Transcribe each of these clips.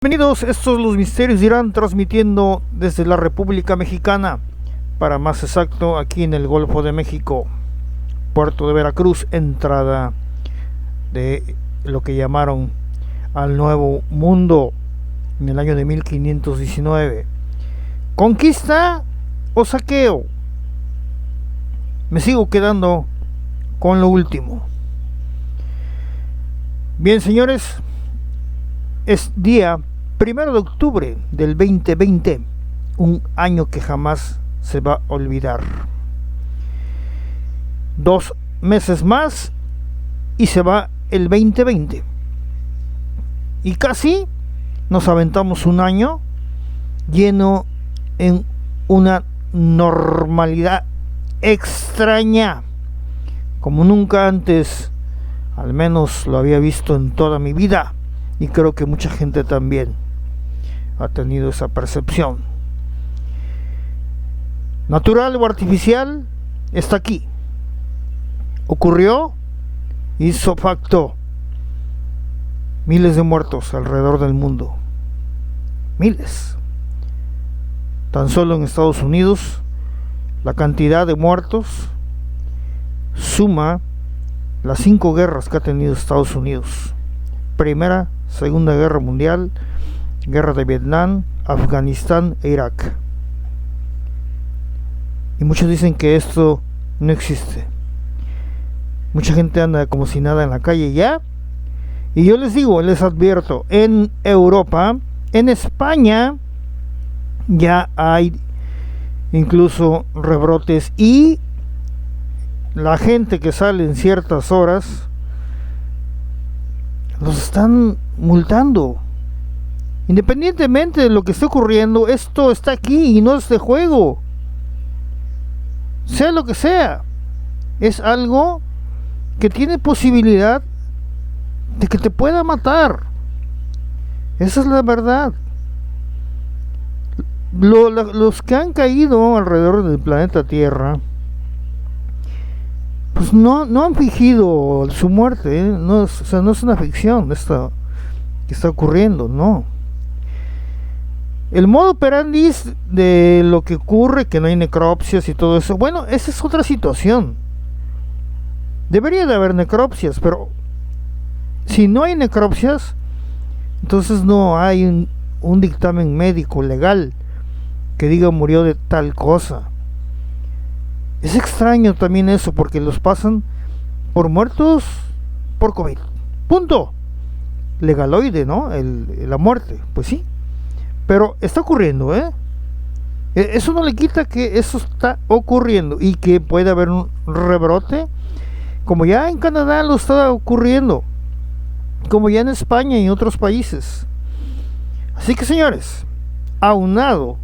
Bienvenidos, estos los misterios irán transmitiendo desde la República Mexicana, para más exacto aquí en el Golfo de México, puerto de Veracruz, entrada de lo que llamaron al Nuevo Mundo en el año de 1519. ¿Conquista o saqueo? Me sigo quedando con lo último. Bien, señores, es día 1 de octubre del 2020, un año que jamás se va a olvidar. 2 meses más y se va el 2020. Y casi nos aventamos un año lleno en una normalidad extraña, como nunca antes, al menos lo había visto en toda mi vida, y creo que mucha gente también ha tenido esa percepción. Natural o artificial, está aquí. Ocurrió, hizo facto. Miles de muertos alrededor del mundo. Miles. Tan solo en Estados Unidos, la cantidad de muertos suma las 5 guerras que ha tenido Estados Unidos. Primera, Segunda Guerra Mundial, Guerra de Vietnam, Afganistán e Irak. Y muchos dicen que esto no existe. Mucha gente anda como si nada en la calle ya. Y yo les digo, les advierto, en Europa, en España, ya hay incluso rebrotes, y la gente que sale en ciertas horas los están multando. Independientemente de lo que esté ocurriendo, esto está aquí y no es de juego. Sea lo que sea, es algo que tiene posibilidad de que te pueda matar. Esa es la verdad. Los que han caído alrededor del planeta Tierra, pues no han fingido su muerte, ¿eh? No es una ficción esto que está ocurriendo, no. El modo operandi de lo que ocurre, que no hay necropsias y todo eso, bueno, esa es otra situación. Debería de haber necropsias, pero si no hay necropsias, entonces no hay un dictamen médico legal que diga murió de tal cosa. Es extraño también eso, porque los pasan por muertos por COVID. Punto. Legaloide, ¿no? La muerte, pues sí. Pero está ocurriendo, ¿eh? Eso no le quita que eso está ocurriendo y que puede haber un rebrote, como ya en Canadá lo está ocurriendo, como ya en España y en otros países. Así que, señores, aunado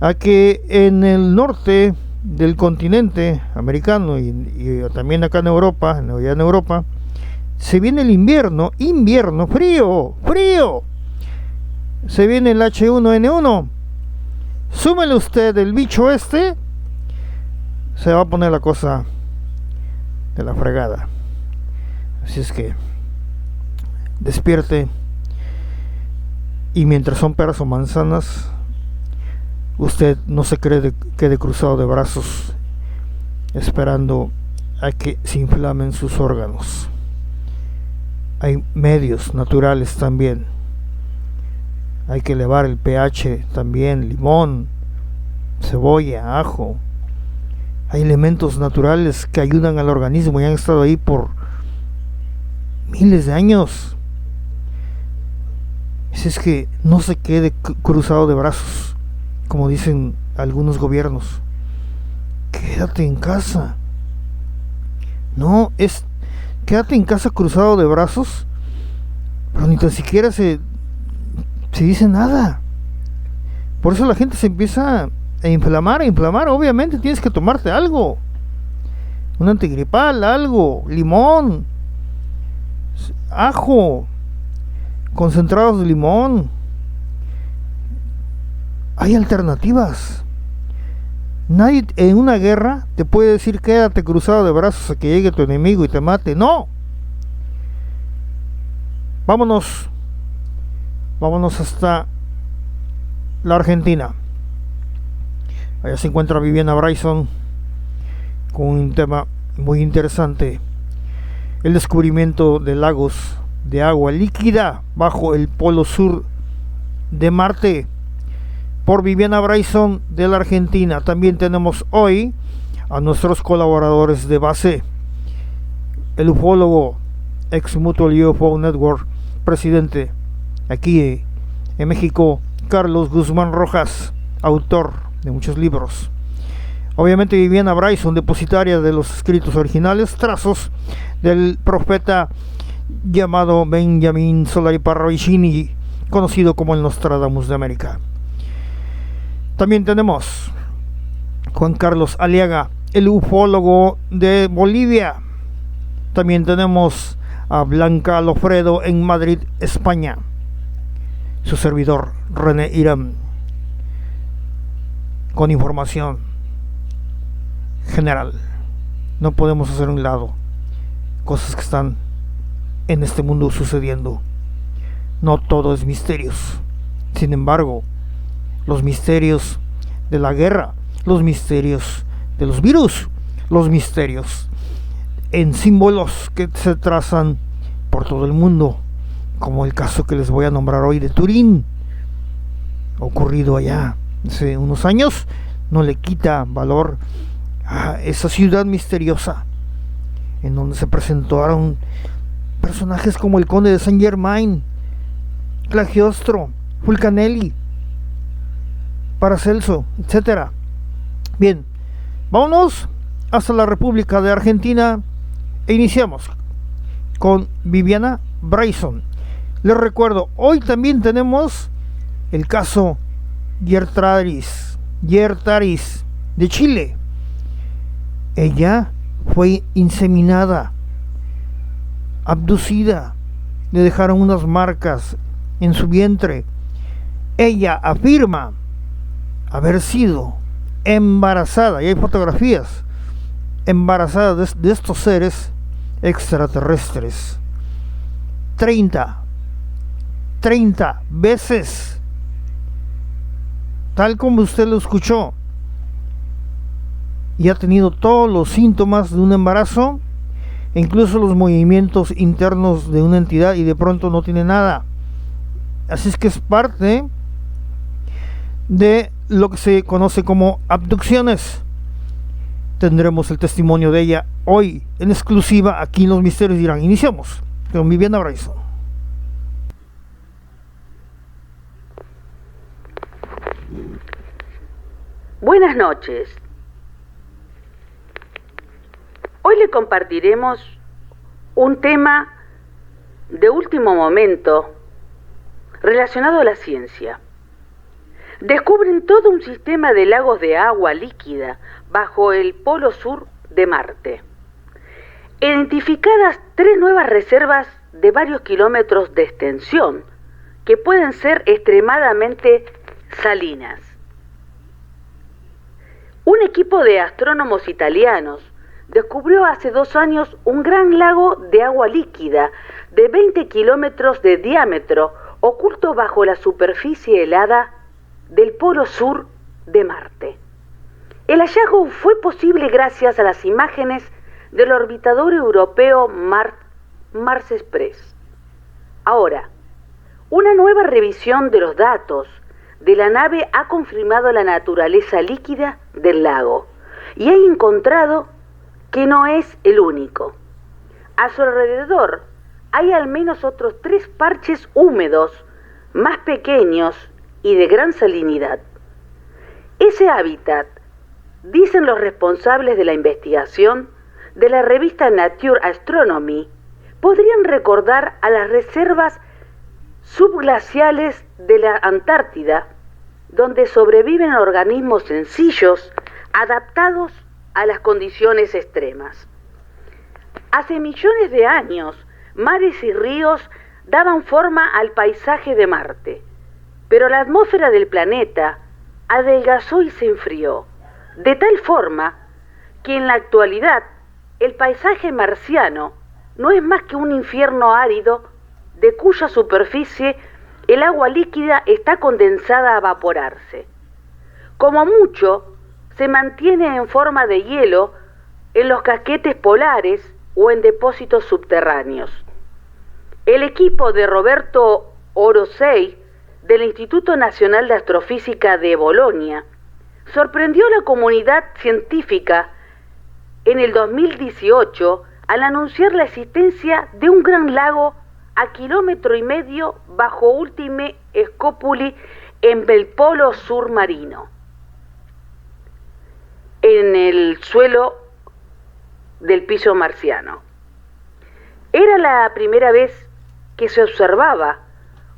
a que en el norte del continente americano y también acá en Europa, allá en Europa, se viene el invierno frío. Se viene el H1N1. Súmele usted el bicho este, se va a poner la cosa de la fregada. Así es que despierte, y mientras son peras o manzanas, usted no se quede cruzado de brazos esperando a que se inflamen sus órganos. Hay medios naturales también. Hay que elevar el pH también, limón, cebolla, ajo. Hay elementos naturales que ayudan al organismo y han estado ahí por miles de años. Es que no se quede cruzado de brazos, como dicen algunos gobiernos. Quédate en casa. No, es quédate en casa cruzado de brazos, pero ni tan siquiera se dice nada. Por eso la gente se empieza a inflamar. Obviamente tienes que tomarte algo, un antigripal, algo, limón, ajo, concentrados de limón. Hay alternativas. Nadie en una guerra te puede decir quédate cruzado de brazos a que llegue tu enemigo y te mate. No. Vámonos Vámonos hasta la Argentina. Allá se encuentra Viviana Bryson con un tema muy interesante: el descubrimiento de lagos de agua líquida bajo el polo sur de Marte, por Viviana Bryson de la Argentina. También tenemos hoy a nuestros colaboradores de base: el ufólogo ex Mutual UFO Network, presidente aquí en México, Carlos Guzmán Rojas, autor de muchos libros. Obviamente Viviana Bryson, depositaria de los escritos originales, trazos del profeta llamado Benjamin Solari Parravicini, conocido como el Nostradamus de América. También tenemos Juan Carlos Aliaga, el ufólogo de Bolivia. También tenemos a Blanca Lofredo en Madrid, España. Su servidor, René Irán, con información general. No podemos hacer a un lado cosas que están en este mundo sucediendo. No todo es misterios. Sin embargo, los misterios de la guerra, los misterios de los virus, los misterios en símbolos que se trazan por todo el mundo, como el caso que les voy a nombrar hoy de Turín, ocurrido allá hace unos años, no le quita valor a esa ciudad misteriosa en donde se presentaron personajes como el conde de Saint Germain, Cagliostro, Fulcanelli, Paracelso, etc. Bien, vámonos hasta la República de Argentina e iniciamos con Viviana Bryson. Les recuerdo, hoy también tenemos el caso Yertaris de Chile. Ella fue inseminada, abducida, le dejaron unas marcas en su vientre. Ella afirma haber sido embarazada, y hay fotografías, embarazada de estos seres extraterrestres 30 veces, tal como usted lo escuchó, y ha tenido todos los síntomas de un embarazo, e incluso los movimientos internos de una entidad, y de pronto no tiene nada. Así es que es parte de lo que se conoce como abducciones. Tendremos el testimonio de ella hoy en exclusiva aquí en Los Misterios Dirán. Iniciamos con Viviana Bryson. Buenas noches. Hoy le compartiremos un tema de último momento relacionado a la ciencia. Descubren todo un sistema de lagos de agua líquida bajo el polo sur de Marte. Identificadas 3 nuevas reservas de varios kilómetros de extensión que pueden ser extremadamente salinas. Un equipo de astrónomos italianos descubrió hace 2 años un gran lago de agua líquida de 20 kilómetros de diámetro oculto bajo la superficie helada del polo sur de Marte. El hallazgo fue posible gracias a las imágenes del orbitador europeo Mars Express. Ahora, una nueva revisión de los datos de la nave ha confirmado la naturaleza líquida del lago y ha encontrado que no es el único. A su alrededor hay al menos otros 3 parches húmedos más pequeños y de gran salinidad. Ese hábitat, dicen los responsables de la investigación de la revista Nature Astronomy, podrían recordar a las reservas subglaciales de la Antártida, donde sobreviven organismos sencillos adaptados a las condiciones extremas. Hace millones de años, mares y ríos daban forma al paisaje de Marte, pero la atmósfera del planeta adelgazó y se enfrió, de tal forma que en la actualidad el paisaje marciano no es más que un infierno árido de cuya superficie el agua líquida está condensada a evaporarse. Como mucho, se mantiene en forma de hielo en los casquetes polares o en depósitos subterráneos. El equipo de Roberto Orosei del Instituto Nacional de Astrofísica de Bolonia sorprendió a la comunidad científica en el 2018 al anunciar la existencia de un gran lago a 1,5 kilómetros bajo Ultime Scopuli en el polo sur marino, en el suelo del piso marciano. Era la primera vez que se observaba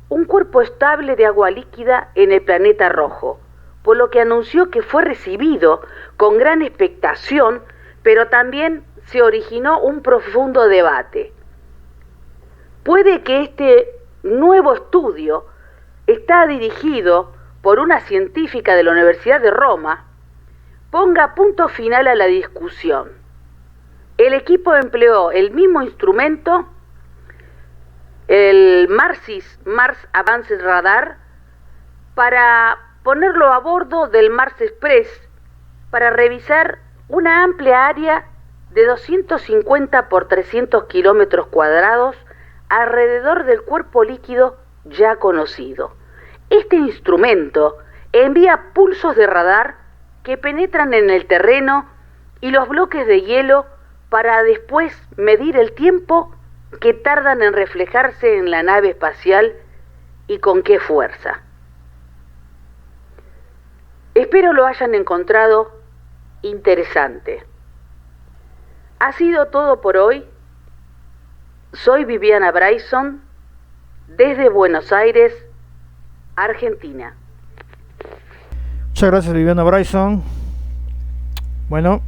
un cuerpo estable de agua líquida en el planeta rojo, por lo que anunció que fue recibido con gran expectación, pero también se originó un profundo debate. Puede que este nuevo estudio está dirigido por una científica de la Universidad de Roma, ponga punto final a la discusión. El equipo empleó el mismo instrumento, el Mars Advanced Radar, para ponerlo a bordo del Mars Express para revisar una amplia área de 250 por 300 kilómetros cuadrados alrededor del cuerpo líquido ya conocido. Este instrumento envía pulsos de radar que penetran en el terreno y los bloques de hielo para después medir el tiempo que tardan en reflejarse en la nave espacial y con qué fuerza. Espero lo hayan encontrado interesante. Ha sido todo por hoy. Soy Viviana Bryson, desde Buenos Aires, Argentina. Muchas gracias, Viviana Bryson. Bueno,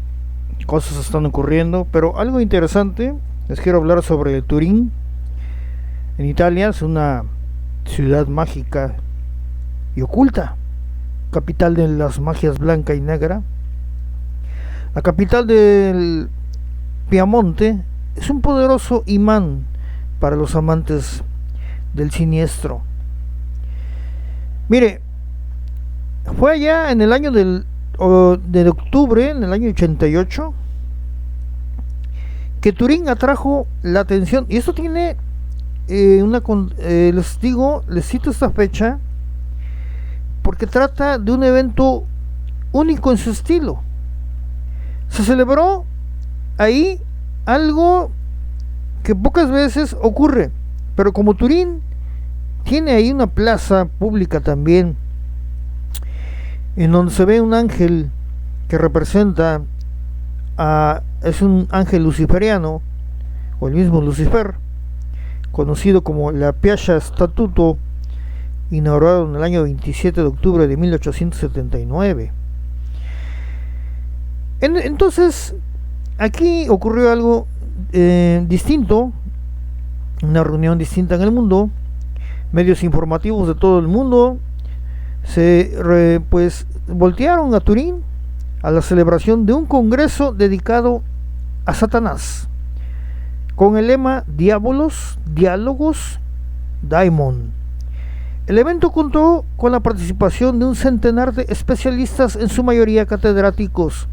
cosas están ocurriendo, pero algo interesante, les quiero hablar sobre Turín. En Italia es una ciudad mágica y oculta, capital de las magias blanca y negra. La capital del Piamonte es un poderoso imán para los amantes del siniestro. Mire, fue allá en el año de octubre, en el año 88, que Turín atrajo la atención. Y esto tiene les cito esta fecha porque trata de un evento único en su estilo. Se celebró ahí algo que pocas veces ocurre, pero como Turín tiene ahí una plaza pública también, en donde se ve un ángel que representa es un ángel luciferiano, o el mismo Lucifer, conocido como la Piazza Statuto, inaugurado en el año 27 de octubre de 1879. Entonces, aquí ocurrió algo distinto, una reunión distinta en el mundo. Medios informativos de todo el mundo pues voltearon a Turín a la celebración de un congreso dedicado a Satanás, con el lema Diabolos, Diálogos, Daimon. El evento contó con la participación de un centenar de especialistas, en su mayoría catedráticos,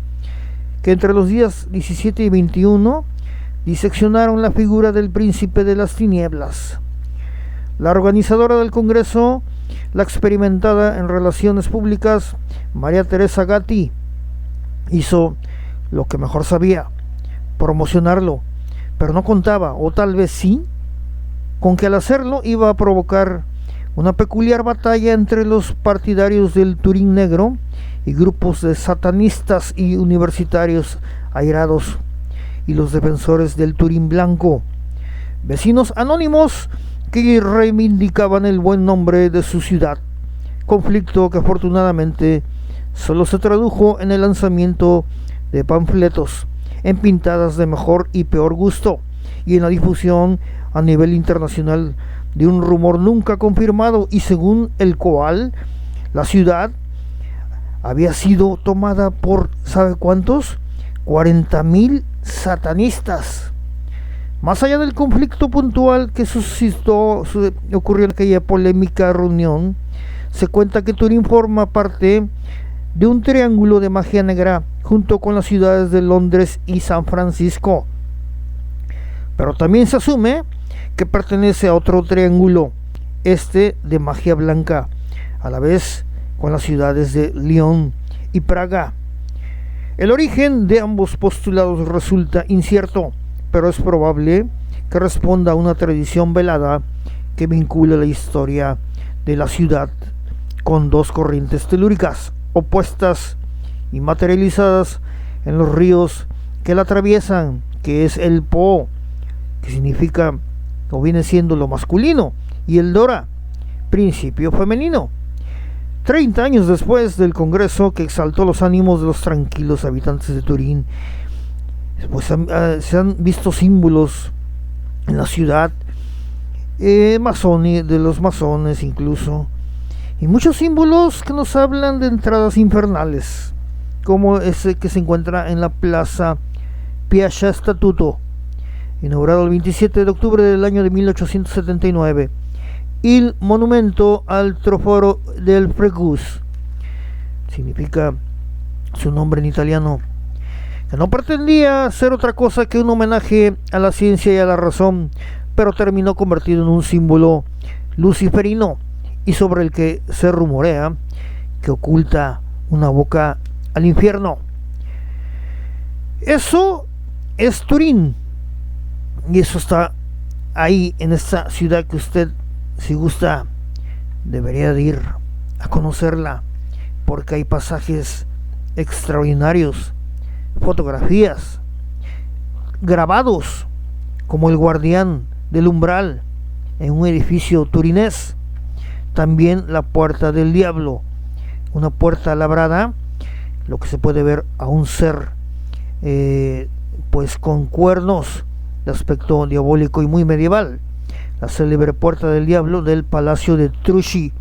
que entre los días 17 y 21 diseccionaron la figura del príncipe de las tinieblas. La organizadora del congreso, la experimentada en relaciones públicas, María Teresa Gatti, hizo lo que mejor sabía: promocionarlo, pero no contaba, o tal vez sí, con que al hacerlo iba a provocar una peculiar batalla entre los partidarios del Turín negro y grupos de satanistas y universitarios airados, y los defensores del Turín blanco, vecinos anónimos que reivindicaban el buen nombre de su ciudad, conflicto que afortunadamente solo se tradujo en el lanzamiento de panfletos en pintadas de mejor y peor gusto, y en la difusión a nivel internacional de un rumor nunca confirmado, y según el cual la ciudad había sido tomada por, ¿sabe cuántos? 40,000 satanistas. Más allá del conflicto puntual que ocurrió en aquella polémica reunión, se cuenta que Turín forma parte de un triángulo de magia negra junto con las ciudades de Londres y San Francisco. Pero también se asume que pertenece a otro triángulo, este de magia blanca, a la vez con las ciudades de Lyon y Praga. El origen de ambos postulados resulta incierto, pero es probable que responda a una tradición velada que vincula la historia de la ciudad con dos corrientes telúricas opuestas y materializadas en los ríos que la atraviesan, que es el Po, que significa o viene siendo lo masculino, y el Dora, principio femenino. 30 años después del Congreso que exaltó los ánimos de los tranquilos habitantes de Turín, pues se han visto símbolos en la ciudad, de los masones incluso, y muchos símbolos que nos hablan de entradas infernales, como ese que se encuentra en la plaza Piazza Statuto, inaugurado el 27 de octubre del año de 1879, Il monumento al troforo del Fregus, significa su nombre en italiano, que no pretendía ser otra cosa que un homenaje a la ciencia y a la razón, pero terminó convertido en un símbolo luciferino y sobre el que se rumorea que oculta una boca al infierno. Eso es Turín, y eso está ahí en esta ciudad que usted, si gusta, debería de ir a conocerla, porque hay pasajes extraordinarios, fotografías, grabados como el guardián del umbral en un edificio turinés. También la puerta del diablo, una puerta labrada, lo que se puede ver a un ser pues con cuernos, de aspecto diabólico y muy medieval. La célebre puerta del diablo del palacio de Trucchi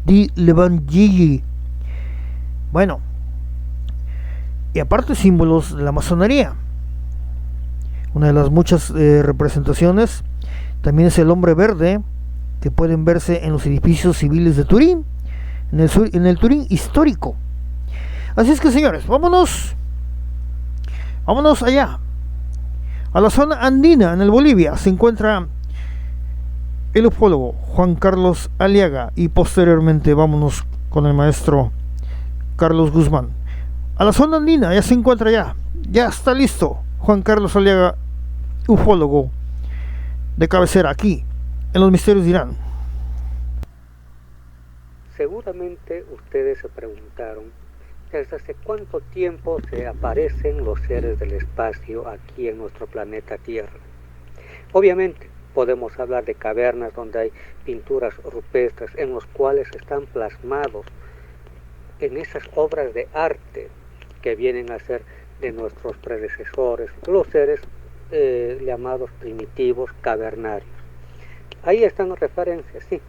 di Levangigi. Bueno, y aparte símbolos de la masonería. Una de las muchas representaciones también es el hombre verde, que pueden verse en los edificios civiles de Turín, en el Turín histórico. Así es que, señores, vámonos allá, a la zona andina. En el Bolivia se encuentra el ufólogo Juan Carlos Aliaga, y posteriormente vámonos con el maestro Carlos Guzmán. A la zona andina ya se encuentra, ya está listo Juan Carlos Aliaga, ufólogo de cabecera, aquí en Los Misterios de Irán. Seguramente ustedes se preguntaron desde hace cuánto tiempo se aparecen los seres del espacio aquí en nuestro planeta Tierra. Obviamente podemos hablar de cavernas donde hay pinturas rupestres en los cuales están plasmados en esas obras de arte que vienen a ser de nuestros predecesores, los seres llamados primitivos cavernarios. Ahí están las referencias, sí.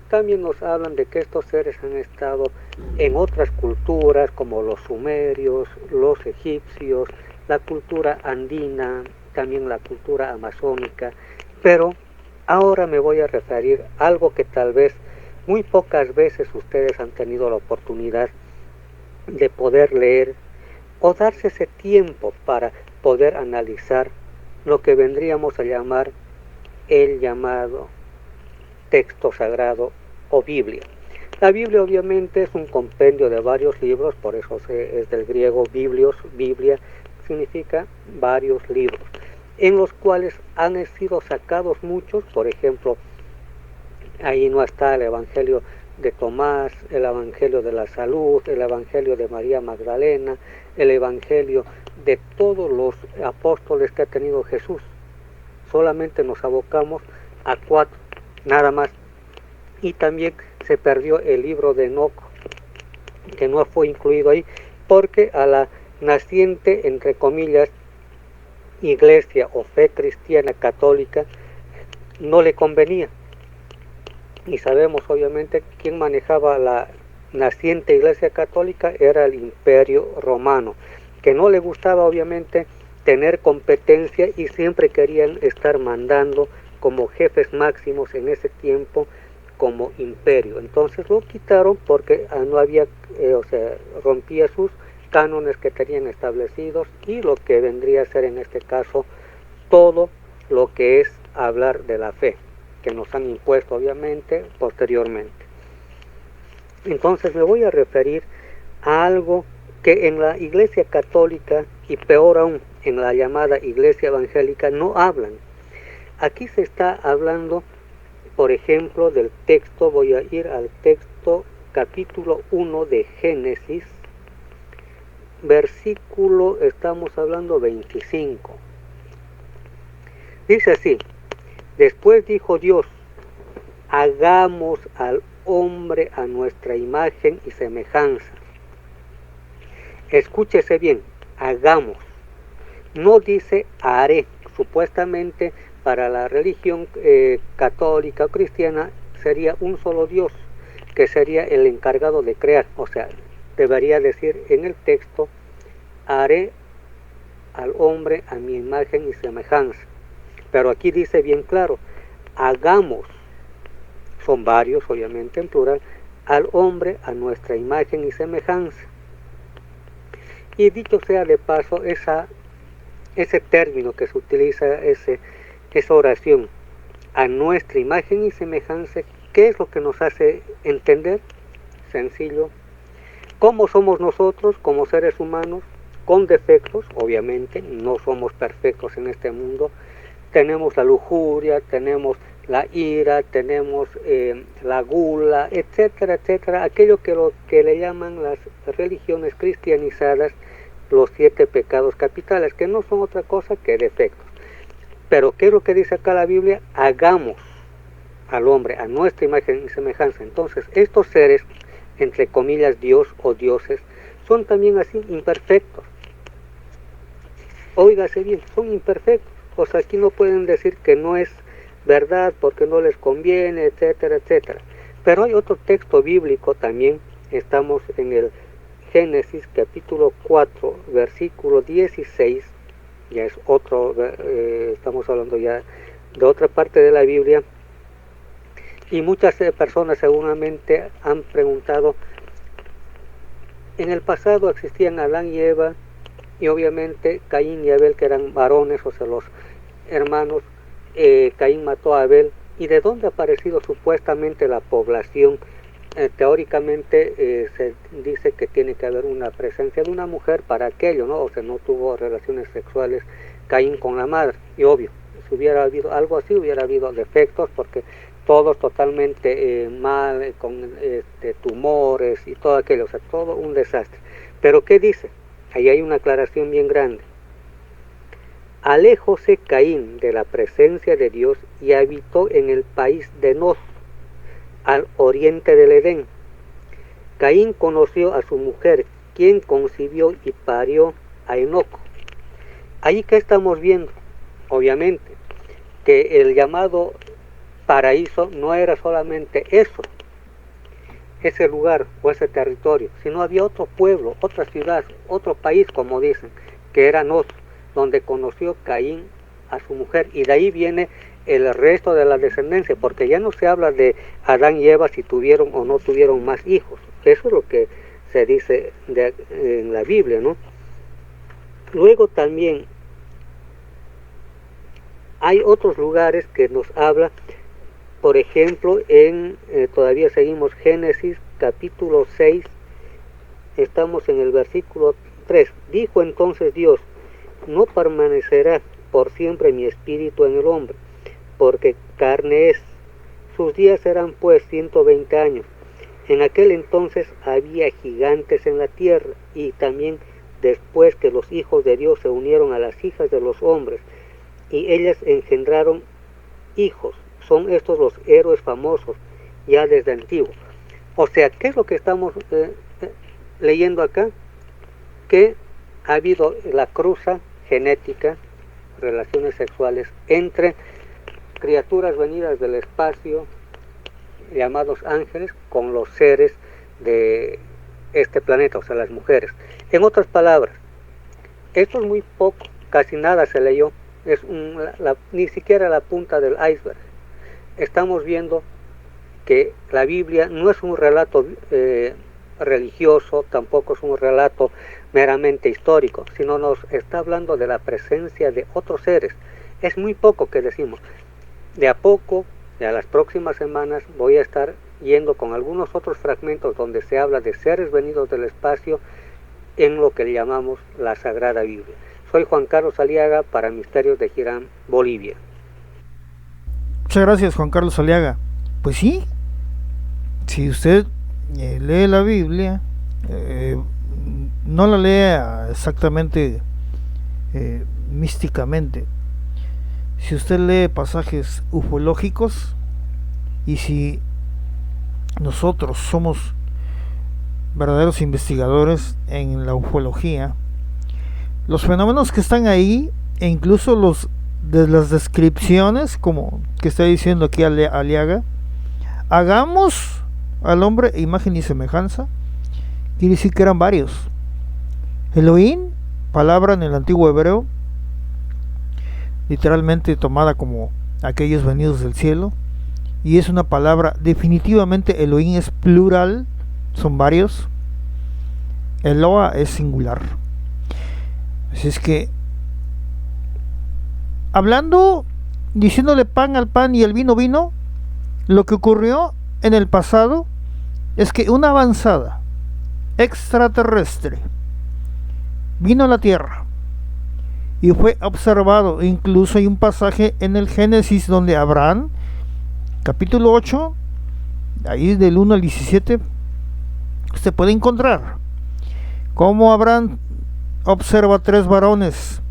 También nos hablan de que estos seres han estado en otras culturas como los sumerios, los egipcios, la cultura andina, también la cultura amazónica, pero ahora me voy a referir a algo que tal vez muy pocas veces ustedes han tenido la oportunidad de poder leer o darse ese tiempo para poder analizar lo que vendríamos a llamar el llamado texto sagrado o Biblia. La Biblia obviamente es un compendio de varios libros, por eso es del griego biblios, Biblia significa varios libros, en los cuales han sido sacados muchos. Por ejemplo, ahí no está el Evangelio de Tomás, el Evangelio de la Salud, el Evangelio de María Magdalena, el Evangelio de todos los apóstoles que ha tenido Jesús. Solamente nos abocamos a 4, nada más. Y también se perdió el libro de Enoc, que no fue incluido ahí, porque a la naciente, entre comillas, iglesia o fe cristiana católica no le convenía. Y sabemos obviamente quién manejaba la naciente iglesia católica era el Imperio Romano, que no le gustaba obviamente tener competencia y siempre querían estar mandando como jefes máximos en ese tiempo como imperio. Entonces lo quitaron porque no había, rompía sus cánones que tenían establecidos y lo que vendría a ser en este caso todo lo que es hablar de la fe, que nos han impuesto obviamente posteriormente. Entonces me voy a referir a algo que en la Iglesia Católica y peor aún en la llamada Iglesia Evangélica no hablan. Aquí se está hablando, por ejemplo, del texto, voy a ir al texto capítulo 1 de Génesis, versículo, estamos hablando 25. Dice así: después dijo Dios, hagamos al hombre a nuestra imagen y semejanza. Escúchese bien, hagamos. No dice haré. Supuestamente para la religión católica o cristiana sería un solo Dios, que sería el encargado de crear. O sea, debería decir en el texto, haré al hombre a mi imagen y semejanza. Pero aquí dice bien claro, hagamos, son varios obviamente en plural, al hombre a nuestra imagen y semejanza. Y dicho sea de paso, ese término que se utiliza, esa oración, a nuestra imagen y semejanza, ¿qué es lo que nos hace entender? Sencillo. ¿Cómo somos nosotros como seres humanos? Con defectos, obviamente, no somos perfectos en este mundo. Tenemos la lujuria, tenemos la ira, tenemos la gula, etcétera, etcétera. Aquello que le llaman las religiones cristianizadas los 7 pecados capitales, que no son otra cosa que defectos. Pero ¿qué es lo que dice acá la Biblia? Hagamos al hombre a nuestra imagen y semejanza. Entonces, estos seres, entre comillas, Dios o dioses, son también así imperfectos. Óigase bien, son imperfectos. O sea, aquí no pueden decir que no es verdad porque no les conviene, etcétera, etcétera. Pero hay otro texto bíblico también, estamos en el Génesis capítulo 4, versículo 16, ya es otro, estamos hablando ya de otra parte de la Biblia, y muchas personas seguramente han preguntado, en el pasado existían Adán y Eva, y obviamente Caín y Abel, que eran varones, o sea, los hermanos, Caín mató a Abel, ¿y de dónde ha aparecido supuestamente la población? Teóricamente se dice que tiene que haber una presencia de una mujer para aquello, ¿no? O sea, no tuvo relaciones sexuales Caín con la madre, y obvio, si hubiera habido algo así, hubiera habido defectos, porque todos totalmente mal, con tumores y todo aquello, o sea, todo un desastre. Pero ¿qué dice? Ahí hay una aclaración bien grande. Alejóse Caín de la presencia de Dios y habitó en el país de Nod, al oriente del Edén. Caín conoció a su mujer, quien concibió y parió a Enoc. Ahí que estamos viendo, obviamente, que el llamado paraíso no era solamente eso, ese lugar o ese territorio, sino había otro pueblo, otra ciudad, otro país, como dicen, que era Nod, donde conoció Caín a su mujer, y de ahí viene el resto de la descendencia, porque ya no se habla de Adán y Eva si tuvieron o no tuvieron más hijos. Eso es lo que se dice en la Biblia, ¿no? Luego también hay otros lugares que nos habla, por ejemplo, todavía seguimos Génesis capítulo 6, estamos en el versículo 3. Dijo entonces Dios, no permanecerá por siempre mi espíritu en el hombre, porque carne es. Sus días serán pues 120 años. En aquel entonces había gigantes en la tierra, y también después que los hijos de Dios se unieron a las hijas de los hombres, y ellas engendraron hijos. Son estos los héroes famosos, ya desde antiguo. O sea, ¿qué es lo que estamos leyendo acá? Que ha habido la cruza genética, relaciones sexuales entre criaturas venidas del espacio, llamados ángeles, con los seres de este planeta, o sea, las mujeres. En otras palabras, esto es muy poco, casi nada se leyó, es ni siquiera la punta del iceberg. Estamos viendo que la Biblia no es un relato religioso, tampoco es un relato meramente histórico, sino nos está hablando de la presencia de otros seres. Es muy poco que decimos. De a poco, a las próximas semanas, voy a estar yendo con algunos otros fragmentos donde se habla de seres venidos del espacio en lo que le llamamos la Sagrada Biblia. Soy Juan Carlos Aliaga para Misterios de Girán, Bolivia. Muchas gracias, Juan Carlos Aliaga. Pues sí, si usted lee la Biblia, no la lea exactamente místicamente. Si usted lee pasajes ufológicos, y si nosotros somos verdaderos investigadores en la ufología, los fenómenos que están ahí, e incluso los de las descripciones, como que está diciendo aquí Aliaga, hagamos al hombre imagen y semejanza, quiere decir que eran varios. Elohim, palabra en el antiguo hebreo, literalmente tomada como aquellos venidos del cielo, y es una palabra, definitivamente Elohim es plural, son varios. Eloa es singular. Así es que, hablando, diciéndole pan al pan y el vino vino, lo que ocurrió en el pasado es que una avanzada extraterrestre vino a la Tierra y fue observado. Incluso hay un pasaje en el Génesis donde Abraham, capítulo 8, ahí del 1 al 17, usted puede encontrar cómo Abraham observa tres varones.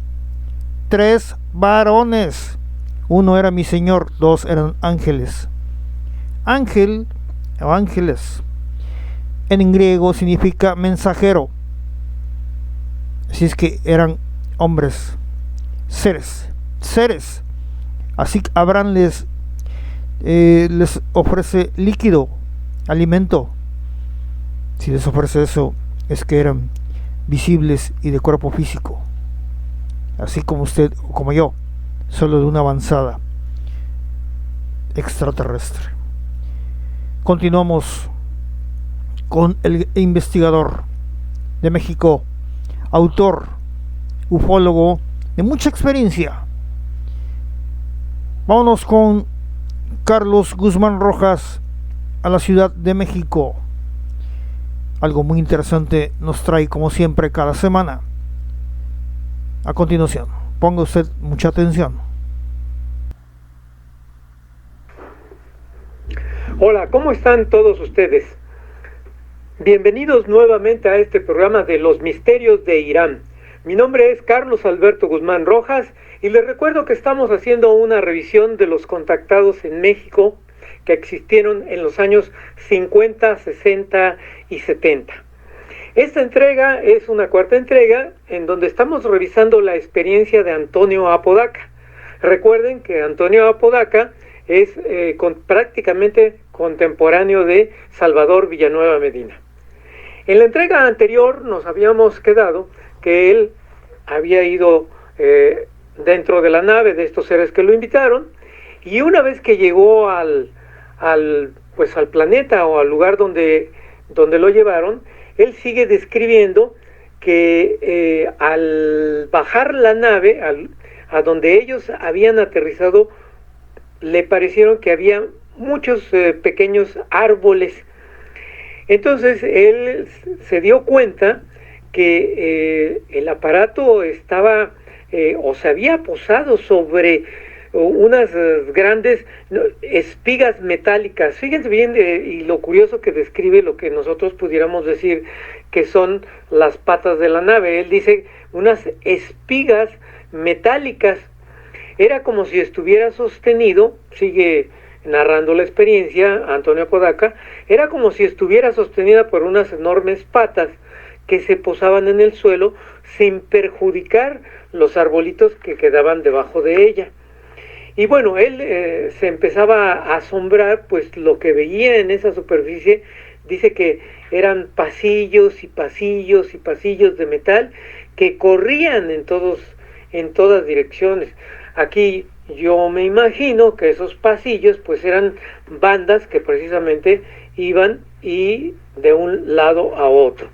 Uno era mi Señor, dos eran ángeles. Ángel o ángeles en griego significa mensajero. Así es que eran hombres, seres. Así que Abraham les ofrece líquido, alimento. Si les ofrece eso, es que eran visibles y de cuerpo físico, así como usted o como yo, solo de una avanzada extraterrestre. Continuamos con el investigador de México, autor, ufólogo de mucha experiencia. Vámonos con Carlos Guzmán Rojas a la Ciudad de México. Algo muy interesante nos trae, como siempre, cada semana. A continuación, ponga usted mucha atención. Hola, ¿cómo están todos ustedes? Bienvenidos nuevamente a este programa de los misterios de Irán. Mi nombre es Carlos Alberto Guzmán Rojas y les recuerdo que estamos haciendo una revisión de los contactados en México que existieron en los años 50, 60 y 70. Esta entrega es una cuarta entrega en donde estamos revisando la experiencia de Antonio Apodaca. Recuerden que Antonio Apodaca es prácticamente contemporáneo de Salvador Villanueva Medina. En la entrega anterior nos habíamos quedado que él había ido dentro de la nave de estos seres que lo invitaron, y una vez que llegó al planeta o al lugar donde lo llevaron, él sigue describiendo que al bajar la nave a donde ellos habían aterrizado, le parecieron que había muchos pequeños árboles. Entonces él se dio cuenta que el aparato estaba o se había posado sobre unas grandes espigas metálicas. Fíjense bien, y lo curioso que describe lo que nosotros pudiéramos decir que son las patas de la nave. Él dice unas espigas metálicas. Era como si estuviera sostenido, sigue narrando la experiencia Antonio Apodaca, era como si estuviera sostenida por unas enormes patas que se posaban en el suelo sin perjudicar los arbolitos que quedaban debajo de ella. Y bueno, él se empezaba a asombrar, pues lo que veía en esa superficie, dice que eran pasillos y pasillos y pasillos de metal que corrían en todos en todas direcciones. Aquí yo me imagino que esos pasillos pues eran bandas que precisamente iban y de un lado a otro.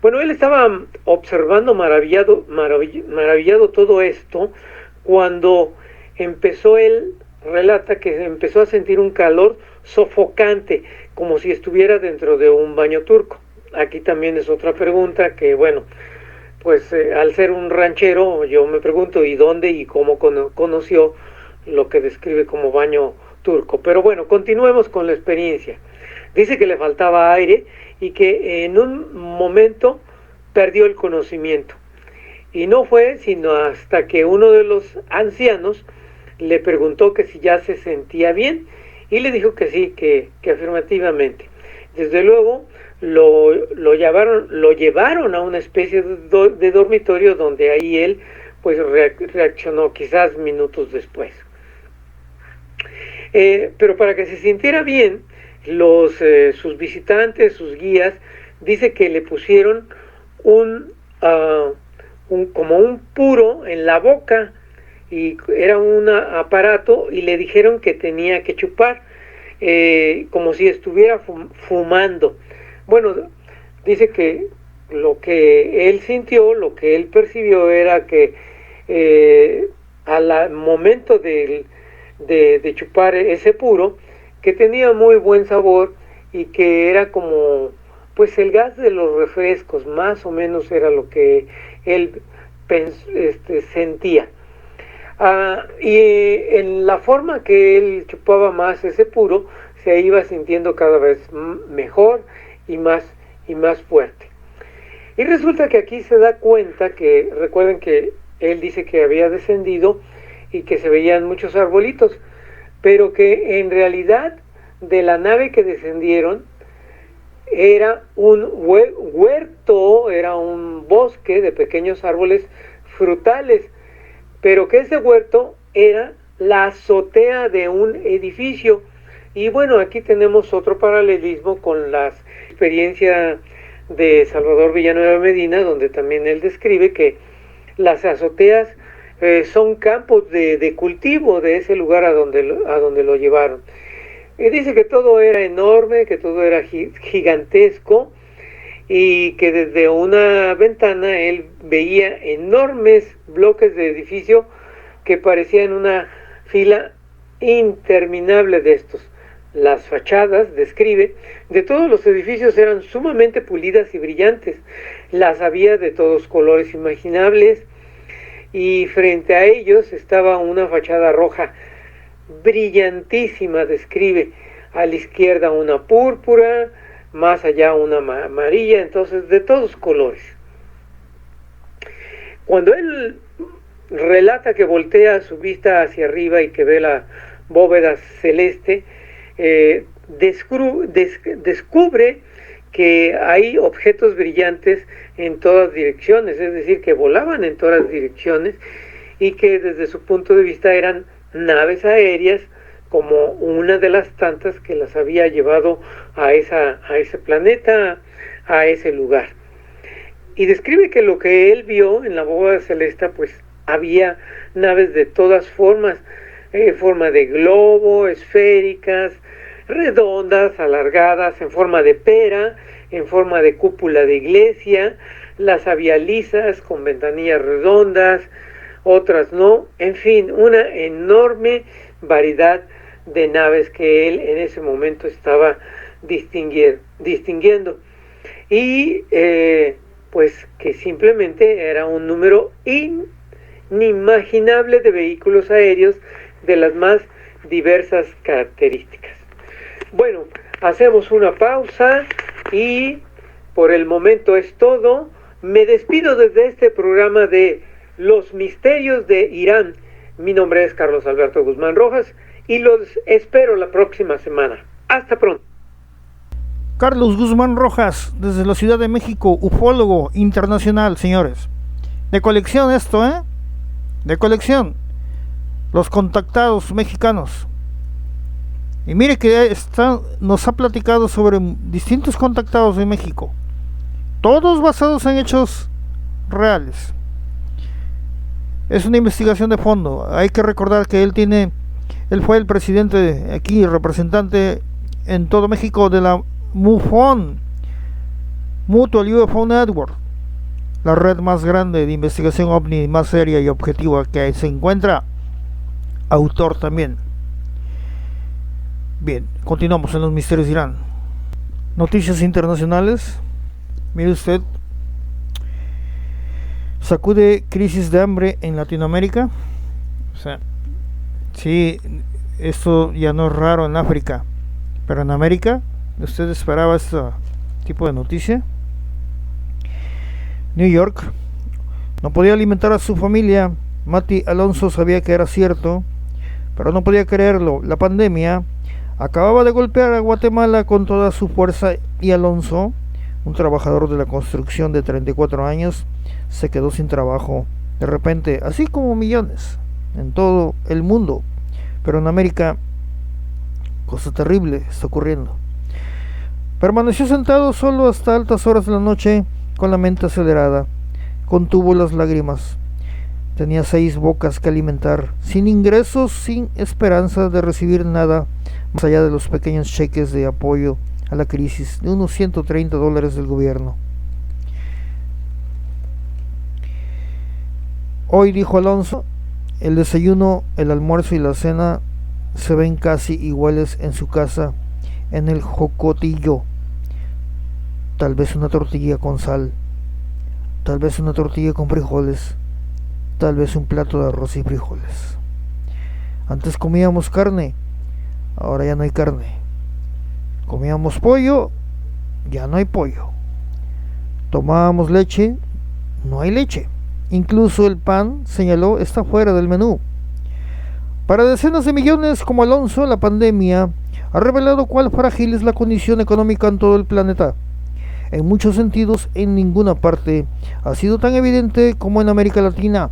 Bueno, él estaba observando maravillado todo esto cuando empezó, él relata que empezó a sentir un calor sofocante, como si estuviera dentro de un baño turco. Aquí también es otra pregunta que, bueno, pues al ser un ranchero yo me pregunto ¿y dónde y cómo conoció lo que describe como baño turco? Pero bueno, continuemos con la experiencia. Dice que le faltaba aire y que en un momento perdió el conocimiento. Y no fue sino hasta que uno de los ancianos le preguntó que si ya se sentía bien y le dijo que sí, que afirmativamente. Desde luego lo llevaron a una especie de dormitorio donde ahí él pues reaccionó quizás minutos después. Pero para que se sintiera bien, sus visitantes, sus guías, dice que le pusieron como un puro en la boca, y era un aparato, y le dijeron que tenía que chupar como si estuviera fumando. Bueno, dice que lo que él sintió, lo que él percibió era que al momento de chupar ese puro, que tenía muy buen sabor y que era como pues el gas de los refrescos, más o menos era lo que él sentía. Y en la forma que él chupaba más ese puro, se iba sintiendo cada vez mejor y más fuerte. Y resulta que aquí se da cuenta que, recuerden que él dice que había descendido y que se veían muchos arbolitos, pero que en realidad de la nave que descendieron era un huerto, era un bosque de pequeños árboles frutales, pero que ese huerto era la azotea de un edificio. Y bueno, aquí tenemos otro paralelismo con la experiencia de Salvador Villanueva Medina, donde también él describe que las azoteas son campos de cultivo de ese lugar a donde lo llevaron. Y dice que todo era enorme, que todo era gigantesco, y que desde una ventana él veía enormes bloques de edificio que parecían una fila interminable de estos. Las fachadas, describe, de todos los edificios eran sumamente pulidas y brillantes. Las había de todos colores imaginables, y frente a ellos estaba una fachada roja brillantísima, describe, a la izquierda una púrpura, más allá una amarilla, entonces de todos colores. Cuando él relata que voltea su vista hacia arriba y que ve la bóveda celeste, descubre que hay objetos brillantes en todas direcciones, es decir, que volaban en todas direcciones, y que desde su punto de vista eran naves aéreas, como una de las tantas que las había llevado a ese planeta, a ese lugar. Y describe que lo que él vio en la bóveda celeste, pues había naves de todas formas, forma de globo, esféricas, redondas, alargadas, en forma de pera, en forma de cúpula de iglesia. Las había lisas, con ventanillas redondas, otras no, en fin, una enorme variedad de naves que él en ese momento estaba distinguiendo, y pues que simplemente era un número inimaginable de vehículos aéreos de las más diversas características. Bueno, hacemos una pausa y por el momento es todo. Me despido desde este programa de Los Misterios de Irán. Mi nombre es Carlos Alberto Guzmán Rojas y los espero la próxima semana. Hasta pronto. Carlos Guzmán Rojas, desde la Ciudad de México, ufólogo internacional, señores. De colección esto, ¿eh? De colección. Los contactados mexicanos. Y mire que nos ha platicado sobre distintos contactados de México. Todos basados en hechos reales. Es una investigación de fondo. Hay que recordar que él fue el presidente aquí, representante en todo México de la MUFON, Mutual UFO Network, la red más grande de investigación ovni, más seria y objetiva que se encuentra. Autor también. Bien, continuamos en los misterios de Irán. Noticias internacionales. Mire usted, sacude crisis de hambre en Latinoamérica. O sea, sí, esto ya no es raro en África, pero en América, ¿usted esperaba este tipo de noticia? New York, no podía alimentar a su familia. Mati Alonso sabía que era cierto, pero no podía creerlo. La pandemia acababa de golpear a Guatemala con toda su fuerza y Alonso, un trabajador de la construcción de 34 años, se quedó sin trabajo de repente, así como millones en todo el mundo. Pero en América, cosa terrible está ocurriendo. Permaneció sentado solo hasta altas horas de la noche, con la mente acelerada. Contuvo las lágrimas. Tenía 6 bocas que alimentar, sin ingresos, sin esperanza de recibir nada más allá de los pequeños cheques de apoyo a la crisis de unos $130 del gobierno. Hoy, dijo Alonso, el desayuno, el almuerzo y la cena se ven casi iguales en su casa, en el Jocotillo. Tal vez una tortilla con sal, tal vez una tortilla con frijoles, tal vez un plato de arroz y frijoles. Antes comíamos carne, ahora ya no hay carne. Comíamos pollo, ya no hay pollo. Tomábamos leche, no hay leche. Incluso el pan, señaló, está fuera del menú. Para decenas de millones como Alonso, la pandemia ha revelado cuál frágil es la condición económica en todo el planeta. En muchos sentidos, en ninguna parte ha sido tan evidente como en América Latina,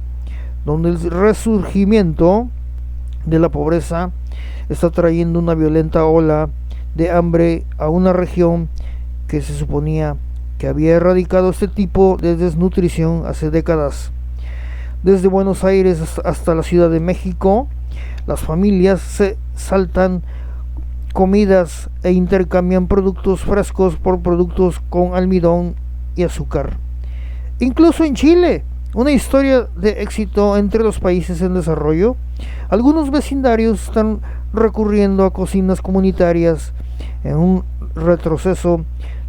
donde el resurgimiento de la pobreza está trayendo una violenta ola de hambre a una región que se suponía que había erradicado este tipo de desnutrición hace décadas. Desde Buenos Aires hasta la Ciudad de México, las familias se saltan comidas e intercambian productos frescos por productos con almidón y azúcar. Incluso en Chile, una historia de éxito entre los países en desarrollo, algunos vecindarios están recurriendo a cocinas comunitarias en un retroceso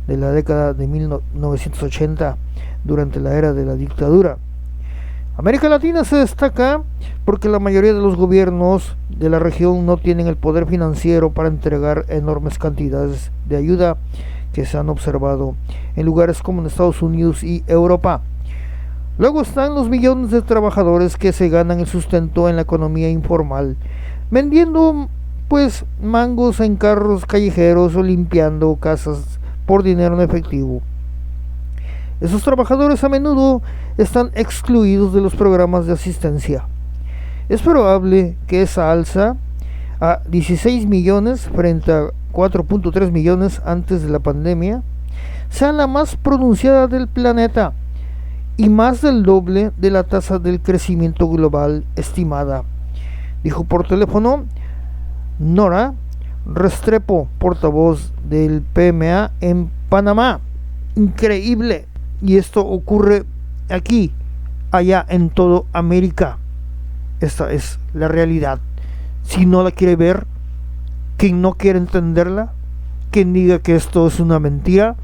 de la década de 1980, durante la era de la dictadura. América Latina se destaca porque la mayoría de los gobiernos de la región no tienen el poder financiero para entregar enormes cantidades de ayuda que se han observado en lugares como en Estados Unidos y Europa. Luego están los millones de trabajadores que se ganan el sustento en la economía informal, vendiendo pues mangos en carros callejeros o limpiando casas por dinero en efectivo. Esos trabajadores a menudo están excluidos de los programas de asistencia. Es probable que esa alza a 16 millones frente a 4.3 millones antes de la pandemia sea la más pronunciada del planeta y más del doble de la tasa del crecimiento global estimada, dijo por teléfono Nora Restrepo, portavoz del PMA en Panamá. Increíble. Y esto ocurre aquí, allá, en todo América. Esta es la realidad. Si no la quiere ver, quien no quiere entenderla, quien diga que esto es una mentira,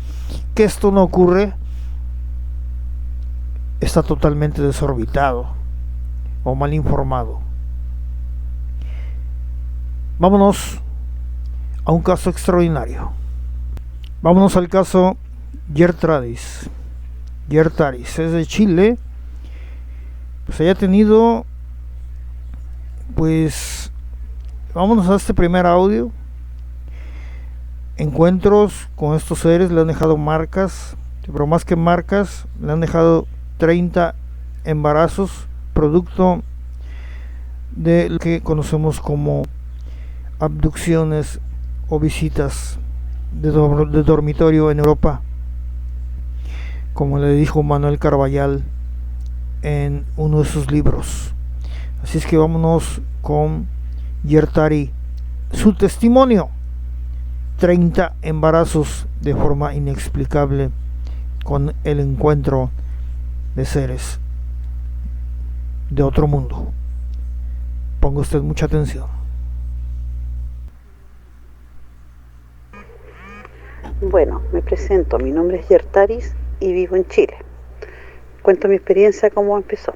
que esto no ocurre, está totalmente desorbitado o mal informado. Vámonos a un caso extraordinario. Vámonos al caso Yertaris. Yertaris es de Chile. Pues haya tenido, pues, vámonos a este primer audio. Encuentros con estos seres le han dejado marcas, pero más que marcas, le han dejado 30 embarazos, producto de lo que conocemos como abducciones o visitas de dormitorio en Europa, como le dijo Manuel Carballal en uno de sus libros. Así es que vámonos con Yertari, su testimonio: 30 embarazos de forma inexplicable con el encuentro de seres de otro mundo. Ponga usted mucha atención. Bueno, me presento, mi nombre es Yertaris y vivo en Chile. Cuento mi experiencia, cómo empezó.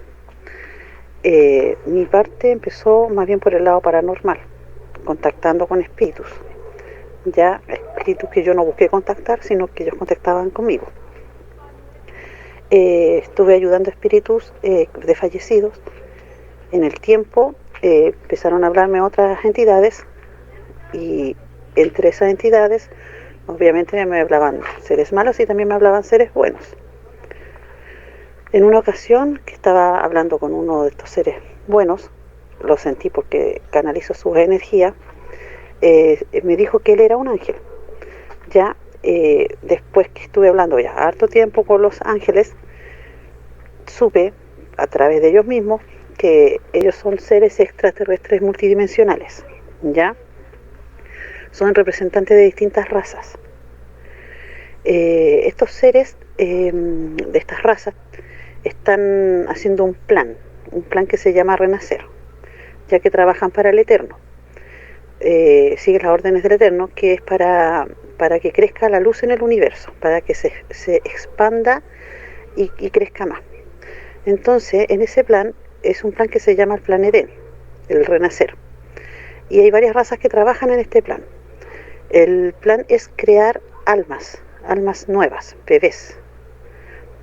Mi parte empezó más bien por el lado paranormal, contactando con espíritus. Ya espíritus que yo no busqué contactar, sino que ellos contactaban conmigo. Estuve ayudando a espíritus de fallecidos. En el tiempo empezaron a hablarme otras entidades, y entre esas entidades obviamente me hablaban seres malos y también me hablaban seres buenos. En una ocasión que estaba hablando con uno de estos seres buenos, lo sentí porque canalizo su energía, me dijo que él era un ángel. Ya después que estuve hablando ya harto tiempo con los ángeles, supe a través de ellos mismos que ellos son seres extraterrestres multidimensionales. Ya son representantes de distintas razas. Estos seres de estas razas están haciendo un plan que se llama Renacer, ya que trabajan para el Eterno. Siguen las órdenes del Eterno, que es para que crezca la luz en el universo, para que se expanda y crezca más. Entonces, en ese plan, es un plan que se llama el Plan Edén, el Renacer. Y hay varias razas que trabajan en este plan. El plan es crear almas nuevas, bebés.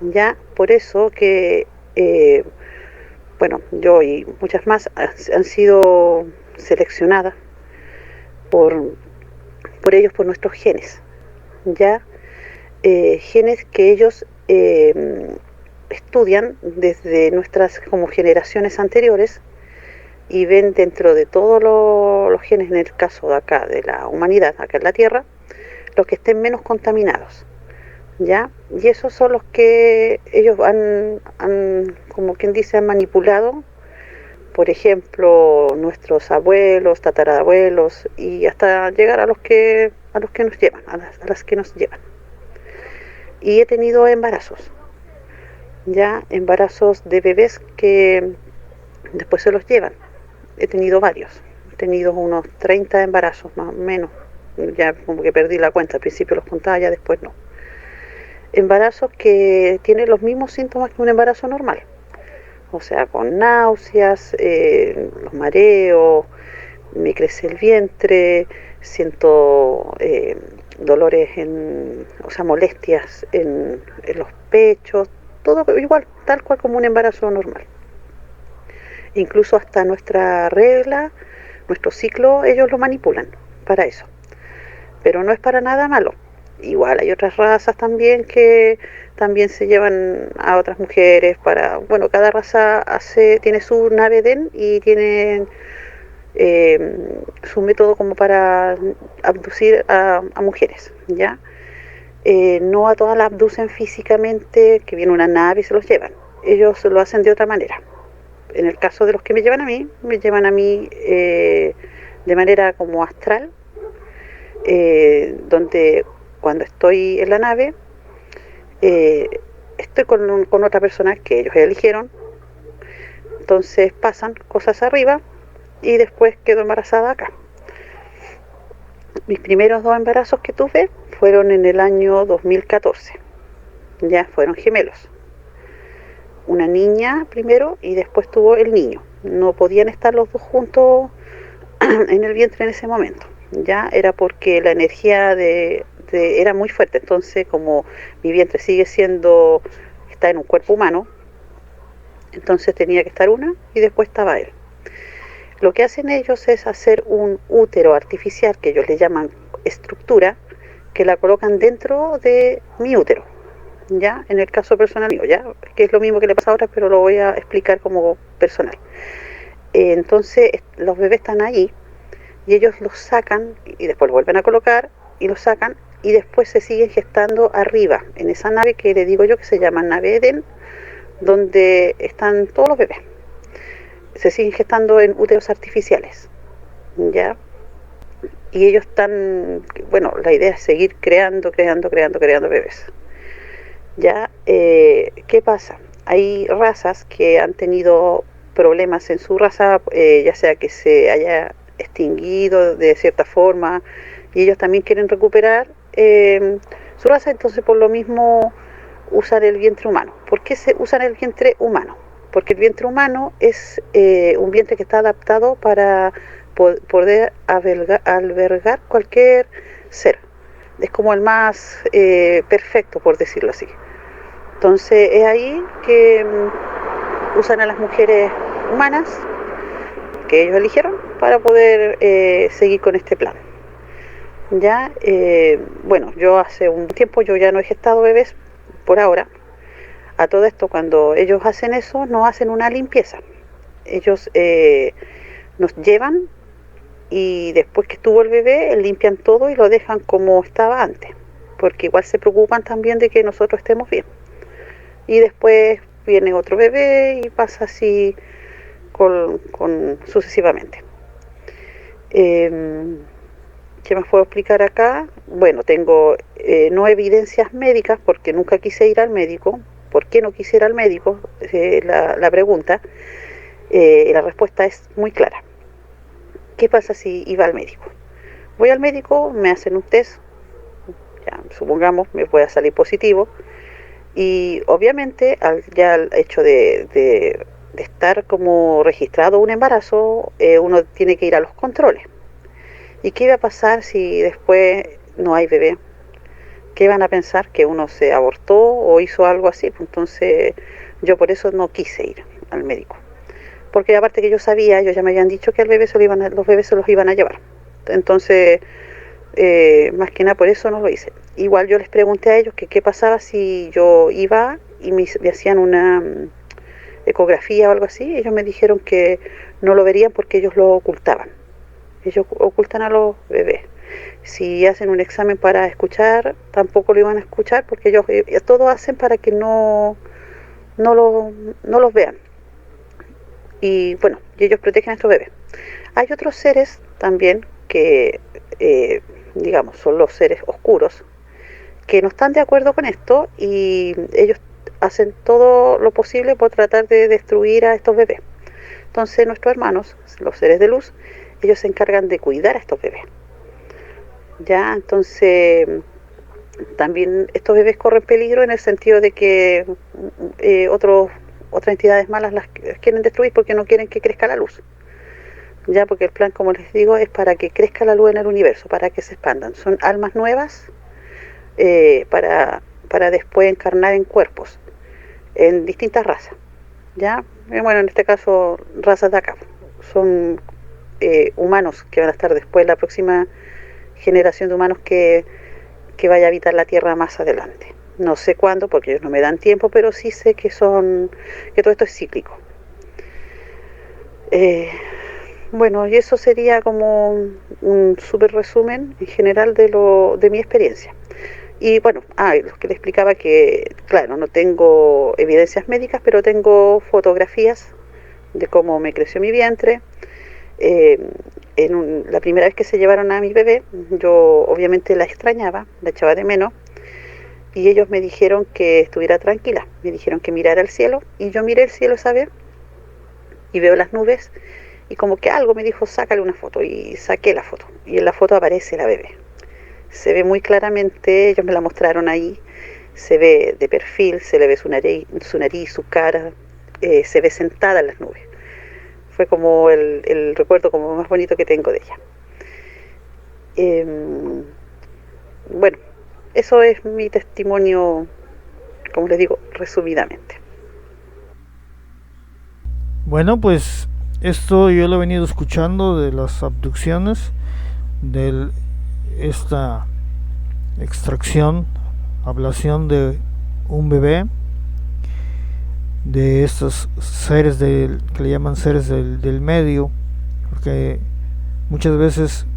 Ya, por eso que, bueno, yo y muchas más han sido seleccionadas por ellos, por nuestros genes. Ya, genes que ellos estudian desde nuestras como generaciones anteriores, y ven dentro de todos los genes, en el caso de acá, de la humanidad, acá en la Tierra, los que estén menos contaminados, ¿ya? Y esos son los que ellos han como quien dice, han manipulado, por ejemplo, nuestros abuelos, tatarabuelos, y hasta llegar a los que nos llevan, a las que nos llevan. Y he tenido embarazos, ya, embarazos de bebés que después se los llevan. He tenido varios, he tenido unos 30 embarazos más o menos, ya como que perdí la cuenta, al principio los contaba, ya después no. Embarazos que tienen los mismos síntomas que un embarazo normal, o sea, con náuseas, los mareos, me crece el vientre, siento dolores, o sea, molestias en los pechos, todo igual, tal cual como un embarazo normal. Incluso hasta nuestra regla, nuestro ciclo, ellos lo manipulan para eso. Pero no es para nada malo. Igual hay otras razas también que también se llevan a otras mujeres para... Bueno, cada raza tiene su nave Edén y tiene su método como para abducir a mujeres, ¿ya? No a todas las abducen físicamente, que viene una nave y se los llevan. Ellos lo hacen de otra manera. En el caso de los que me llevan a mí de manera como astral, donde cuando estoy en la nave, estoy con otra persona que ellos eligieron, entonces pasan cosas arriba y después quedo embarazada acá. Mis primeros 2 embarazos que tuve fueron en el año 2014, ya fueron gemelos. Una niña primero y después tuvo el niño. No podían estar los dos juntos en el vientre en ese momento. Ya era porque la energía era muy fuerte. Entonces, como mi vientre está en un cuerpo humano, entonces tenía que estar una y después estaba él. Lo que hacen ellos es hacer un útero artificial, que ellos le llaman estructura, que la colocan dentro de mi útero. Ya, en el caso personal mío, ya, que es lo mismo que le pasa ahora, pero lo voy a explicar como personal. Entonces, los bebés están ahí y ellos los sacan y después los vuelven a colocar y los sacan y después se siguen gestando arriba, en esa nave que le digo yo que se llama nave Edén, donde están todos los bebés. Se siguen gestando en úteros artificiales, ¿ya? Y ellos están, bueno, la idea es seguir creando bebés. ¿Ya? ¿Qué pasa? Hay razas que han tenido problemas en su raza, ya sea que se haya extinguido de cierta forma, y ellos también quieren recuperar su raza, entonces por lo mismo usan el vientre humano. ¿Por qué se usan el vientre humano? Porque el vientre humano es un vientre que está adaptado para poder albergar cualquier ser. Es como el más perfecto, por decirlo así. Entonces es ahí que usan a las mujeres humanas que ellos eligieron para poder seguir con este plan. Ya, bueno, yo hace un tiempo yo ya no he gestado bebés por ahora. A todo esto, cuando ellos hacen eso, no hacen una limpieza. Ellos nos llevan y después que estuvo el bebé, limpian todo y lo dejan como estaba antes, porque igual se preocupan también de que nosotros estemos bien. Y después viene otro bebé y pasa así sucesivamente. ¿Qué más puedo explicar acá? Bueno, tengo no evidencias médicas porque nunca quise ir al médico. ¿Por qué no quise ir al médico? La pregunta. La respuesta es muy clara. ¿Qué pasa si iba al médico? Voy al médico, me hacen un test, ya, supongamos me pueda salir positivo, y obviamente ya el hecho de estar como registrado un embarazo, uno tiene que ir a los controles. ¿Y qué va a pasar si después no hay bebé? ¿Qué van a pensar? ¿Que uno se abortó o hizo algo así? Pues entonces yo por eso no quise ir al médico. Porque aparte que yo sabía, ellos ya me habían dicho que los bebés se los iban a llevar. Entonces, más que nada por eso no lo hice. Igual yo les pregunté a ellos que qué pasaba si yo iba y me hacían una ecografía o algo así. Ellos me dijeron que no lo verían porque ellos lo ocultaban. Ellos ocultan a los bebés. Si hacen un examen para escuchar, tampoco lo iban a escuchar porque ellos todo hacen para que no los vean. Y bueno, y ellos protegen a estos bebés. Hay otros seres también que, digamos, son los seres oscuros, que no están de acuerdo con esto y ellos hacen todo lo posible por tratar de destruir a estos bebés. Entonces nuestros hermanos, los seres de luz, ellos se encargan de cuidar a estos bebés. Ya, entonces también estos bebés corren peligro en el sentido de que otras entidades malas las quieren destruir porque no quieren que crezca la luz. Ya, porque el plan, como les digo, es para que crezca la luz en el universo, para que se expandan. Son almas nuevas para después encarnar en cuerpos, en distintas razas. Ya, bueno, en este caso, razas de acá. Son humanos que van a estar después, la próxima generación de humanos que vaya a habitar la Tierra más adelante. No sé cuándo, porque ellos no me dan tiempo, pero sí sé que todo esto es cíclico. Bueno, y eso sería como un súper resumen en general de mi experiencia. Y bueno, lo que le explicaba que, claro, no tengo evidencias médicas, pero tengo fotografías de cómo me creció mi vientre. La primera vez que se llevaron a mi bebé, yo obviamente la extrañaba, la echaba de menos. Y ellos me dijeron que estuviera tranquila, me dijeron que mirara el cielo, y yo miré el cielo esa vez, y veo las nubes, y como que algo me dijo, sácale una foto, y saqué la foto, y en la foto aparece la bebé. Se ve muy claramente, ellos me la mostraron ahí, se ve de perfil, se le ve su nariz, su cara, se ve sentada en las nubes. Fue como el recuerdo como más bonito que tengo de ella. Bueno, eso es mi testimonio, como les digo, resumidamente. Bueno, pues esto yo lo he venido escuchando de las abducciones, de esta extracción, ablación de un bebé, de estos seres que le llaman seres del medio, porque muchas veces,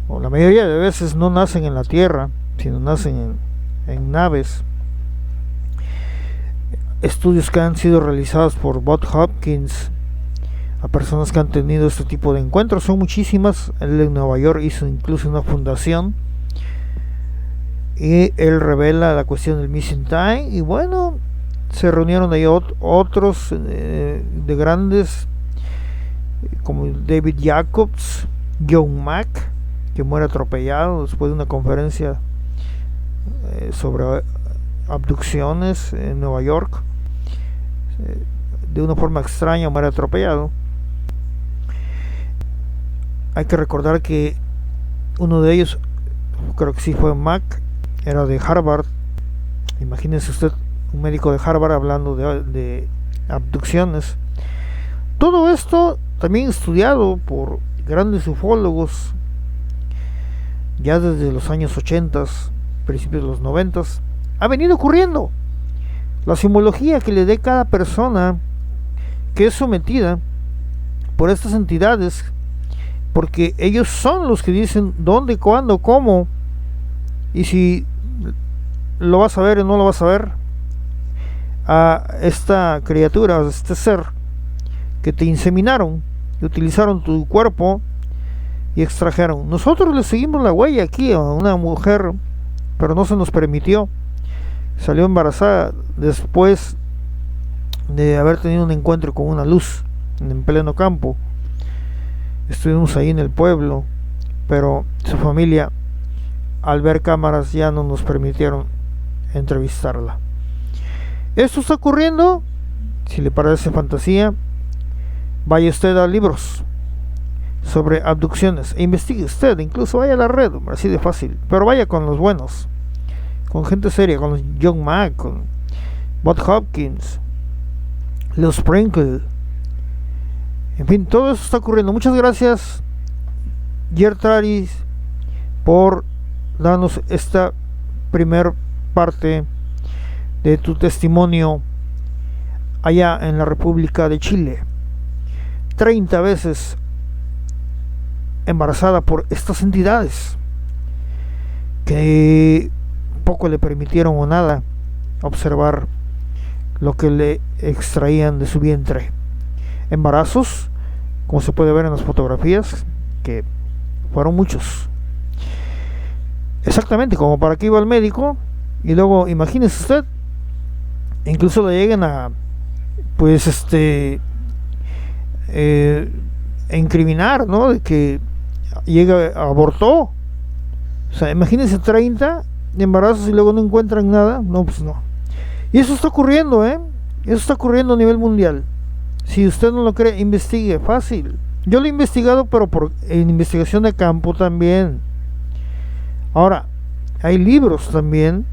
o la mayoría de veces, no nacen en la Tierra, sino nacen en naves. estudios que han sido realizados por Bob Hopkins a personas que han tenido este tipo de encuentros. Son muchísimas. Él en Nueva York hizo incluso una fundación y él revela la cuestión del missing time. Y bueno, se reunieron ahí otros de grandes como David Jacobs, John Mack, que muere atropellado después de una conferencia sobre abducciones en Nueva York. De una forma extraña muere atropellado. Hay que recordar que uno de ellos, creo que sí fue Mack, era de Harvard. Imagínense usted un médico de Harvard hablando de abducciones. Todo esto también estudiado por grandes ufólogos ya desde los años 80, principios de los 90, ha venido ocurriendo. La simbología que le dé cada persona que es sometida por estas entidades, porque ellos son los que dicen dónde, cuándo, cómo, y si lo vas a ver o no lo vas a ver, a esta criatura, a este ser que te inseminaron y utilizaron tu cuerpo y extrajeron. Nosotros le seguimos la huella aquí a una mujer, pero no se nos permitió. Salió embarazada después de haber tenido un encuentro con una luz en pleno campo. Estuvimos ahí en el pueblo, pero su familia, al ver cámaras, ya no nos permitieron entrevistarla. Esto está ocurriendo. Si le parece fantasía, vaya usted a libros sobre abducciones e investigue usted, incluso vaya a la red, así de fácil, pero vaya con los buenos, con gente seria, con John Mack, con Bob Hopkins, Leo Sprinkle, en fin, todo eso está ocurriendo. Muchas gracias, Gerd Traris, por darnos esta primer parte de tu testimonio allá en la República de Chile. 30 veces embarazada por estas entidades que poco le permitieron o nada observar lo que le extraían de su vientre. Embarazos, como se puede ver en las fotografías, que fueron muchos. Exactamente, como para que iba al médico y luego, imagínese usted, incluso le lleguen a, pues, incriminar, ¿no? De que llega, abortó. O sea, imagínense 30 embarazos y luego no encuentran nada. No, pues no. Y eso está ocurriendo, Eso está ocurriendo a nivel mundial. Si usted no lo cree, investigue, fácil. Yo lo he investigado, pero en investigación de campo también. Ahora, hay libros también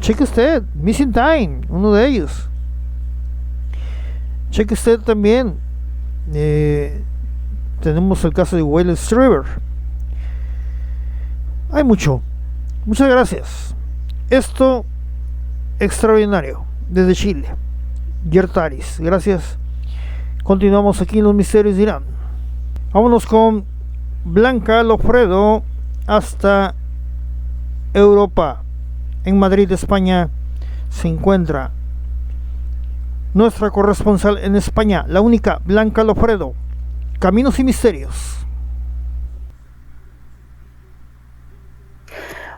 cheque usted, Missing Time, uno de ellos. Cheque usted también. Tenemos el caso de Whale Striver. Hay mucho. Muchas gracias. Esto extraordinario desde Chile. Gerd Traris, gracias. Continuamos aquí en Los Misterios de Irán. Vámonos con Blanca Lofredo hasta Europa. En Madrid, España, se encuentra nuestra corresponsal en España, la única Blanca Lofredo. Caminos y Misterios.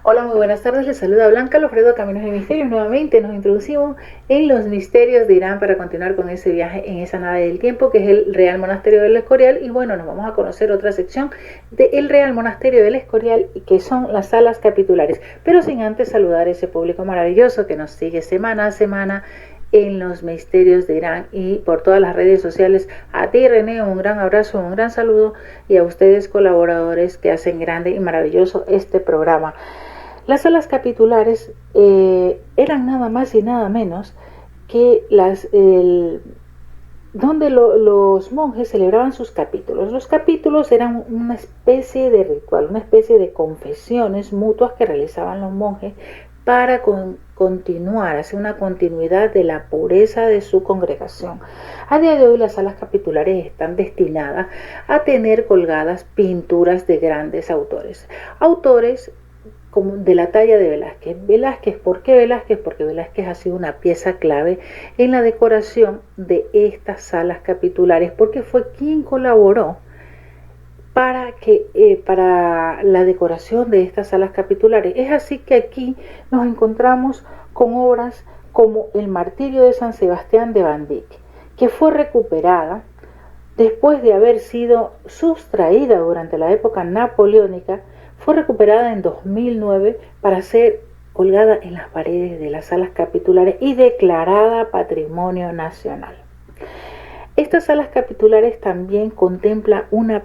Hola, muy buenas tardes, les saluda Blanca Lofredo, Caminos y Misterios. Nuevamente nos introducimos en los misterios de Irán para continuar con ese viaje en esa nave del tiempo que es el Real Monasterio del Escorial. Y bueno, nos vamos a conocer otra sección del Real Monasterio del Escorial, que son las salas capitulares. Pero sin antes saludar a ese público maravilloso que nos sigue semana a semana en los misterios de Irán y por todas las redes sociales. A ti, René, un gran abrazo, un gran saludo, y a ustedes, colaboradores, que hacen grande y maravilloso este programa. Las salas capitulares eran nada más y nada menos que donde los monjes celebraban sus capítulos. Los capítulos eran una especie de ritual, una especie de confesiones mutuas que realizaban los monjes para continuar, hacer una continuidad de la pureza de su congregación. A día de hoy las salas capitulares están destinadas a tener colgadas pinturas de grandes autores como de la talla de Velázquez. Velázquez, ¿por qué Velázquez? Porque Velázquez ha sido una pieza clave en la decoración de estas salas capitulares, porque fue quien colaboró para la decoración de estas salas capitulares. Es así que aquí nos encontramos con obras como El martirio de San Sebastián de Van Dyck, que fue recuperada después de haber sido sustraída durante la época napoleónica. Fue recuperada en 2009 para ser colgada en las paredes de las salas capitulares y declarada Patrimonio Nacional. Estas salas capitulares también contemplan una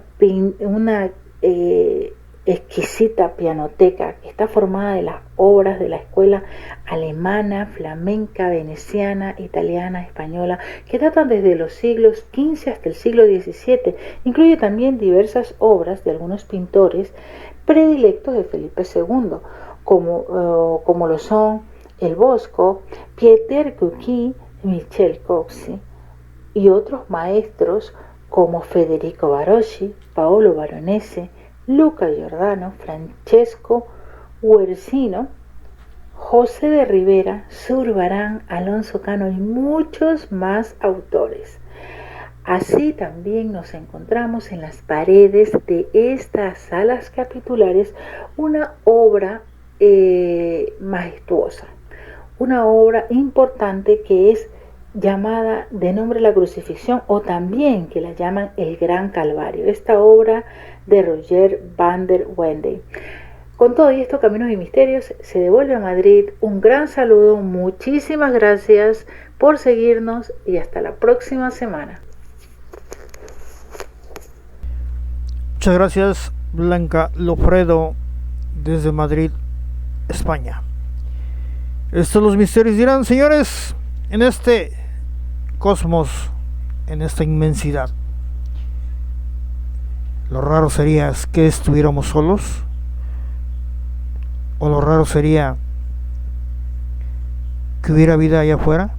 exquisita pianoteca que está formada de las obras de la escuela alemana, flamenca, veneciana, italiana, española, que datan desde los siglos XV hasta el siglo XVII. Incluye también diversas obras de algunos pintores predilectos de Felipe II, como lo son El Bosco, Pieter Cucchi, Michel Coxi y otros maestros como Federico Barocci, Paolo Veronese, Luca Giordano, Francesco Guercino, José de Rivera, Zurbarán, Alonso Cano y muchos más autores. Así también nos encontramos en las paredes de estas salas capitulares una obra majestuosa, una obra importante que es llamada de nombre La Crucifixión, o también que la llaman El Gran Calvario, esta obra de Roger van der Wende. Con todo y esto, Caminos y Misterios se devuelve a Madrid. Un gran saludo, muchísimas gracias por seguirnos y hasta la próxima semana. Muchas gracias, Blanca Lofredo, desde Madrid, España. Estos los misterios dirán, señores, en este cosmos, en esta inmensidad. Lo raro sería que estuviéramos solos, o lo raro sería que hubiera vida allá afuera.